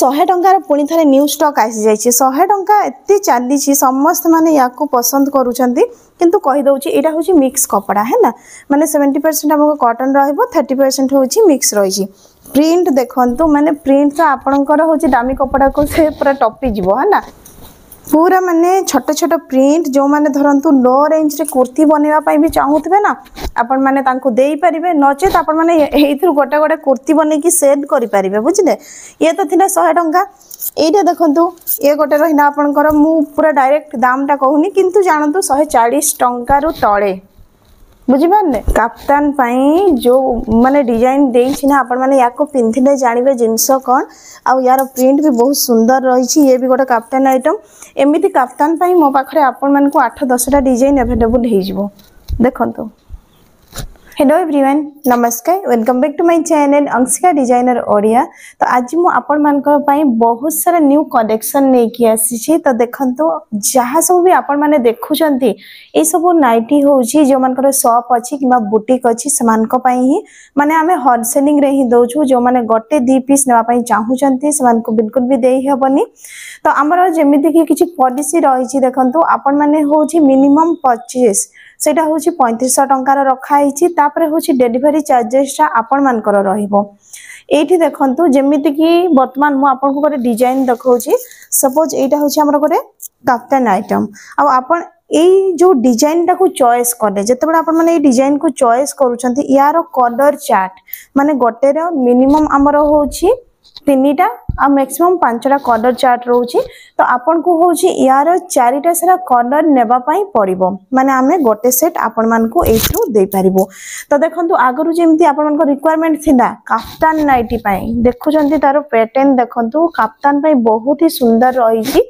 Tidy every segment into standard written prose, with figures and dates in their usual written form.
100 टंकार पुणी थे new stock आसी जाइए 100 टंका एत चली समस्त माने या पसंद करुँच किंतु कहीदे यहाँ हूँ मिक्स कपड़ा है ना माने 70% आमको कॉटन रहिबो 30% हूँ मिक्स रही प्रिंट देखंतु माने प्रिंट तो आपणकर हूँ दामी कपड़ा को से पूरा टपी जीव है ना पूरा माने छोट छोट प्रिंट जो माने धरंतु लो रेंज रे कुर्ती बनवाई भी चाहूथे ना आपण माने तांको देई परिबे नचेत आपण माने एइथु गोटे गोटे कुर्ती बने की सेल करि परिबे बुझले ये तो थिला 100 टंका एटा देखंतु ये गोटे रहिना आपणकर मु पूरा डायरेक्ट दाम ता कहूनी किंतु जानंतु 140 टंका रु तळे बुझिपारे कप्तान पाई जो माने डिजाइन देछि ना आपण माने याको पिंथिले जानिबे जिंस कोन आ यार प्रिंट भी बहुत सुंदर रही ये भी गोटे कप्तान आइटम एमिति कप्तान पाई मो पाखरे आपण मान को 8-10 टा डिजाइन अवेलेबल हे जिवो देखंतु। हेलो एवरीवन नमस्कार welcome back to my channel Anshika designer Odia. तो आज मु आपण मानक पई बहुत सारा न्यू कलेक्शन लेके आसी तो देखंतु जहाँ सब भी आपण माने देखुचंती ए सब नाइटी होची जो मानकर शॉप अछि किबा बुटीक अछि समान को पई ही माने हमें होलसेलिंग रे ही दोछु जो माने गोटे 2 पीस नेवा पई चाहूचंती समान को बिल्कुल भी देई हेबनी। तो हमर जेमिति कि किछि पॉलिसी रही देखंतु आपण माने होची मिनिमम परचेस सेटा होची 3500 टंकार रखा हिची तापरे होची डिलीवरी चार्जेस आपण मानकर रहिबो एठी देखंतु जेमिति कि वर्तमान मु आपन को गोटे डिजाइन देखौची सपोज एटा होची हमर गोटे कप्तान आइटम आ आपण एई जो डिजाइन टा को चॉइस करले जते बडा आपण माने ए डिजाइन को चॉइस करूछंती यार कलर चार्ट माने गोटे रे मिनिमम हमर होची 3टा आ मैक्सिमम 5टा कलर चार्ट रोची तो आपन को होची यार 4टा सारा कलर नेबा पई पड़िबो माने हमें गोटे सेट आपन मान को एठू दे परिबो। तो देखंतु आगरु जेमती आपन मान को रिक्वायरमेंट थिला कप्तान नाइटी पई देखुचंती तारो पैटर्न देखंतु कप्तान पई बहुत ही सुंदर रही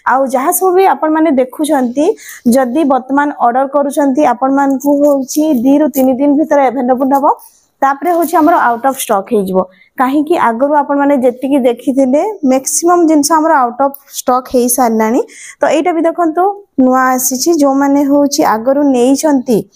आ जहाँ सब भी आपन माने देखुचंती जदी वर्तमान ऑर्डर करूचंती आपन मान को होची 2 ରୁ 3 दिन भीतर अवेलेबल हबो तापरे होची हमरो आउट ऑफ स्टॉक हे जिवो काहे कि आगरु आपन माने जेति कि देखिथिले मैक्सिमम जिंस हमरो आउट ऑफ स्टॉक हे सारलानी। तो एटा भी देखंतु नुआ आसीची जो माने होची आगरु नेइचंती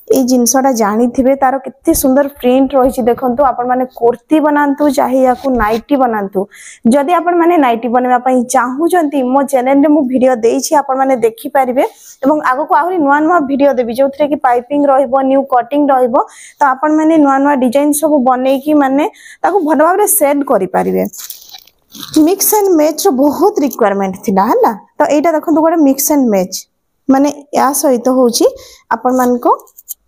ए जिनसटा जानी थिबे तारो कितने सुंदर प्रिंट रही देखंतु आपण माने कुर्ती बनांतु चाहे याकू नाइटी बनांतु जदि आपण माने नाइटी बनवा पई चाहूचंती मो चैनल रे मु वीडियो देइछि आपण माने देखि परिबे एवं आगो को आहुरी नुआ नुआ वीडियो देबी जोथरे कि पाइपिंग रहइबो न्यू कटिंग रहइबो तो आपण माने नुआ नुआ डिजाइन सब बनै कि माने ताको भलो भाबरे सेल करि परिबे। मिक्स एंड मैच बहुत रिक्वायरमेंट थिला हला तो एटा देखंतु गोटे मिक्स एंड मैच माने या सहित होची आपण मान को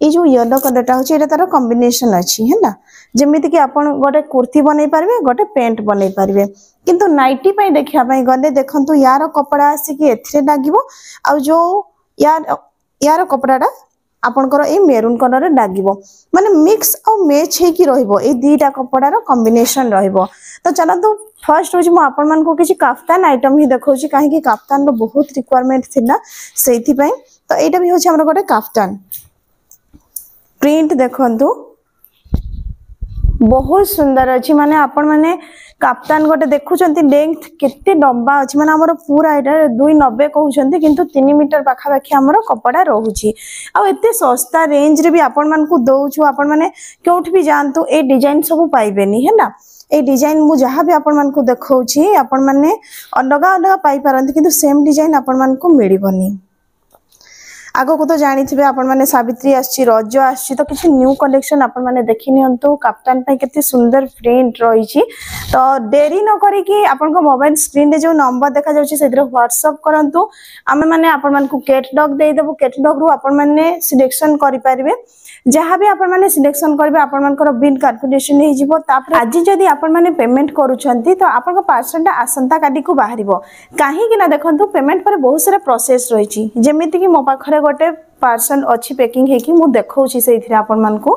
ये जो येलो कलरटा होची एटा तार कॉम्बिनेशन अछि है ना जेमिति कि आपण गोटे कुर्ती बनै पारबे गोटे पैंट बनै पारबे किंतु नाइटी पई देखिया पई गले देखंतु यार कपड़ा आसी कि एथरे लागिवो आ जो यार कपड़ाटा आपनकर ए मेरून कलर रे लागिवो माने मिक्स और मैच हे कि रहइबो ए दीटा कपड़ार कॉम्बिनेशन रहइबो। तो चलंतु फर्स्ट होची मु आपन मान को किछि कफ्तान आइटम ही देखौची काहे कि कफ्तान रो बहुत रिक्वायरमेंट थिला सेथि पई। तो एटा भी होची हमर गोटे कफ्तान प्रिंट देखंतु बहुत सुंदर अछि माने आपण माने कप्तान गोटे देखुचंती लेंथ केते लंबा अछि माने हमर पूरा एटा 290 कहउचंती किंतु 3 मीटर पाखा पाखी हमर कपड़ा रहउची आ एते सस्ता रेंज रे भी आपण मान को दोछु आपण माने केउठ भी जानतु ए डिजाइन सब पाइबेनी है ना ए डिजाइन मु जहाँ भी आपण मान को देखौची आपण माने अलग अलग पाई पारंती किंतु सेम डिजाइन आपण मान को मिलिबनी। आगो को तो जानी थे आपण माने सावित्री आछि रज आछि तो किछि न्यू कलेक्शन आपण माने देखि नियंतु कप्तान पे केते सुंदर प्रिंट रही छी। तो देरी न करी कि आपण को मोबाइल स्क्रीन रे जो नंबर देखा जाउछि सेद्र व्हाट्सएप करंतु आमे माने आपण मान को कैटलॉग दे देबो कैटलॉग रु आपण माने सिलेक्शन करि पारिबे जहाँ भी आपण माने सिलेक्शन करबे आपण मानकर बिल कैलकुलेशन हे जिवो तापर आज जदी आपण माने पेमेंट करूछंती तो आपण को पार्सल आसंता काडी को बाहरिबो काहे कि ना देखंतु पेमेंट पर बहुत सारा प्रोसेस रही छी जेमिति कि मो पाखरे गोटे पार्सल अच्छी पैकिंग है कि मु देखौछि सेइथिरे आपण मान को।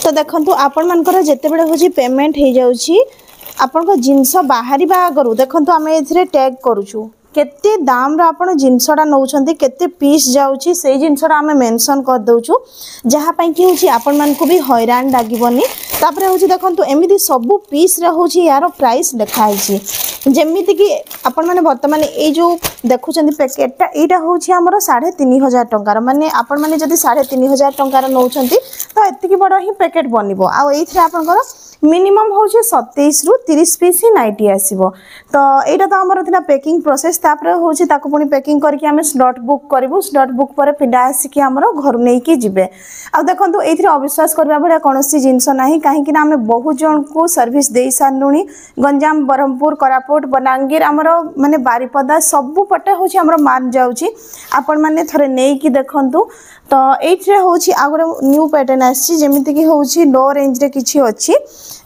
तो देखंतु आपण मानकर जते बेले होछि पेमेंट हे जाउछि आपण को जिंस बाहरिबा करू देखंतु आमे एथिरे टैग करूछु केते दाम रा आपण जिंसडा नउछंती केते पीस जाउची सेई जिंसडा आमे मेंशन कर दउछु जहा पई कि होची आपण मान को भी हैरान लागिबनी। तापरे होची देखंतु एमिति सब पीस रे होची यार प्राइस लिखा आइची जेमिति कि आपण मैंने बर्तमान ये जो देखुं पैकेटा यहाँ हूँ आमर 3500 टंकार माने आपण मैंने जब 3500 टंकार नौ तो एतिक बड़ ही पैकेट बनब आपर मिनिमम हूँ 27 रु 30 पीस ही नाइटी आसो तो यहाँ तो आमर था पैकिंग प्रोसेस हूँ पुणी पैकिंग करके आम स्लॉट बुक करूँ स्लॉट बुक पर पिला आसिक आम घर नहीं जी आ देखो ये अविश्वास करने भाया कौन जिनस ना कहीं आम बहुत जन को सर्विस दे सारूँ गंजाम ब्रह्मपुर कोरापुट बलांगीर आमर माने बारिपदा सबु पटे हूँ आमर माल जाऊँगी आपण मैंने थोड़े नहीं देखु तो ये हूँ आ गए न्यू पैटर्न आमती कि हूँ लो रेंज रे किसी अच्छी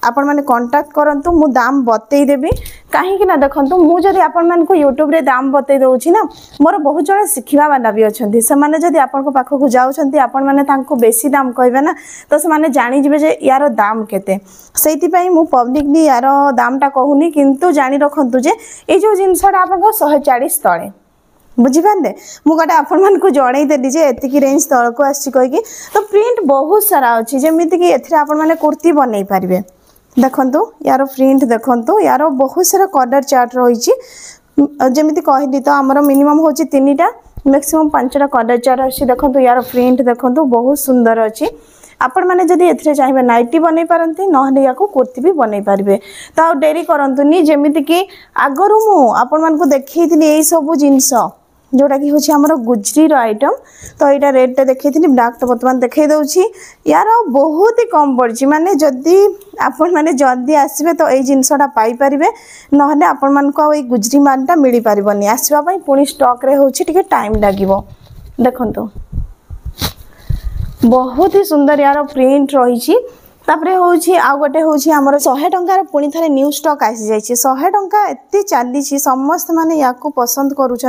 आपण मैंने कांटेक्ट करंतु मु दाम बतईदेवी कहीं ना देखो मुझे आपण मान को यूट्यूब रे दाम बतई दउछि ना मोर बहुत जन शिखिबा वाला भी अच्छे से माने जदि आपण को पाखक जाउछंती आपण माने तांको बेसी दाम कहबे ना तो से माने जानि जिवे जे यार दाम केते सेति पई मु पब्लिकली यार दामटा कहूनी किंतु जानि रखंतु जे ए जो जिनसडा आपण को 140 तळे बुझिपारे मु गोटे आपण मान को जणई देली जे एतिकी रेंज तळ को आछि कहि तो प्रिंट बहुत सारा अछि जेमिति कि एथरे आपण माने कुर्ती बनै पारिबे देखंतु यार प्रिंट देखंतु यार बहुत सारा कलर चार्ट रही जमीती कहली तो आमर मिनिमम हूँ 3टा मैक्सिमम 5टा कलर चार्ट अच्छी देखंतु यार प्रिंट देखंतु बहुत सुंदर अच्छी आपण मैंने जदि एथरे चाहिए नाइटी बनै पारंती नहले या कुर्ती भी बनै पारिबे तो आ डेरी करंतुनी जेमिति कि आगरु मु आपण मान को देखैथिनी एई सब जिंस जोटा कि हूँ आमर गुजरी आइटम तो यहाँ रेट देखी ब्लैक तो बर्तमान देखई दूसरी यार बहुत ही कम पड़ी माने जदि आपण मैंने जल्दी आसबे तो ये जिनसटा पाइपर ना आपण मान को ये गुजरी मालटा मिल पारनी आसवाई पुणी स्टॉक रे हूँ टे टाइम लगे देखो बहुत ही सुंदर यार प्रिंट रही तापरे हूँ आ गए हूँ आमर 100 टंकार पुणी थे न्यू स्टॉक आसी जाइए 100 टंका एत चली समस्त माने या पसंद करुँच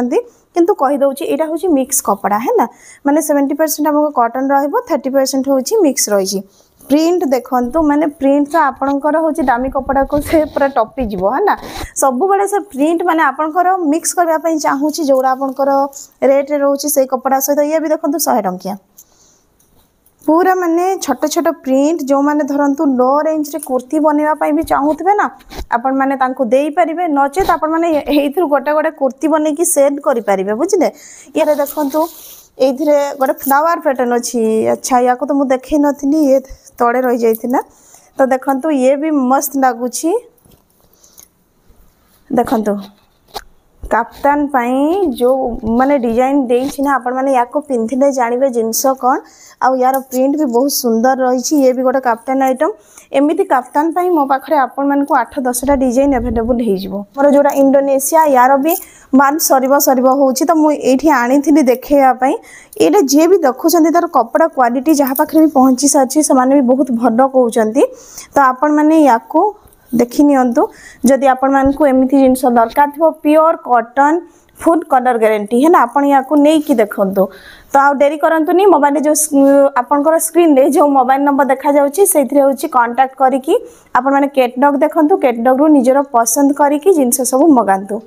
किंतु कहीदे यहाँ हूँ मिक्स कपड़ा है ना माने 70% आमको कॉटन रहिबो 30% हूँ मिक्स रही प्रिंट देखंतु माने प्रिंट तो आपणकर हूँ दामी कपड़ा को से पूरा टपी जीवो है ना सब बड़े से प्रिंट माने आपणकर मिक्स करने चाहूँ जोड़ा आपणकर रेट रोचे से कपड़ा सहित ये भी देखो 100 टंकिया पूरा माने छोट छोट प्रिंट जो माने धरंतु लो रेंज रे कुर्ती बनवाई भी चाहूथे ना आपण माने तांको देई परिबे नचेत आपण माने एइथरु गोटे गोटे कुर्ती बनै कि सेल करि परिबे बुझले ये देखंतु एइथरे गोटे फ्लावर पैटर्न अछि अच्छा या को तो मु देखै नथिनी ये तळे रहि जाइथिना तो देखंतु ये भी मस्त लागुछि देखंतु कप्तान पाई जो माने डिजाइन देइछि ना आपण माने याको पिंथिले जानिबे जिंस कोन आ यार प्रिंट भी बहुत सुंदर रही ये भी गोटे कप्तान आइटम एमती कप्तान पाई मो पाखरे आपण मान को 8-10टा डिजाइन अवेलेबल हो जिवो मोर जोड़ा इंडोनेशिया यार भी मान सरीब होउछि तो मु एठी आनिथिली देखैया पई एटा जे भी देखुछंती तार कपड़ा क्वालिटी जहा पाखरे भी पहुंची साछि से माने भी बहुत भलो कहउछंती तो आपण माने याको देखि नियंतु जदि आपण मान को एमिति जिंस दरकार थो pure cotton full colour guarantee है ना आपण या को नहीं कि देखंतु तो आ डेरी करंतुनी मोबाइल जो आपनकर स्क्रीन रे जो मोबाइल नंबर देखा जाउची सेथिरे होची कांटेक्ट करिकी आपण माने कैटलॉग देखंतु कैटलॉग रु निजरो पसंद करिकी जिंस सब मगांतु।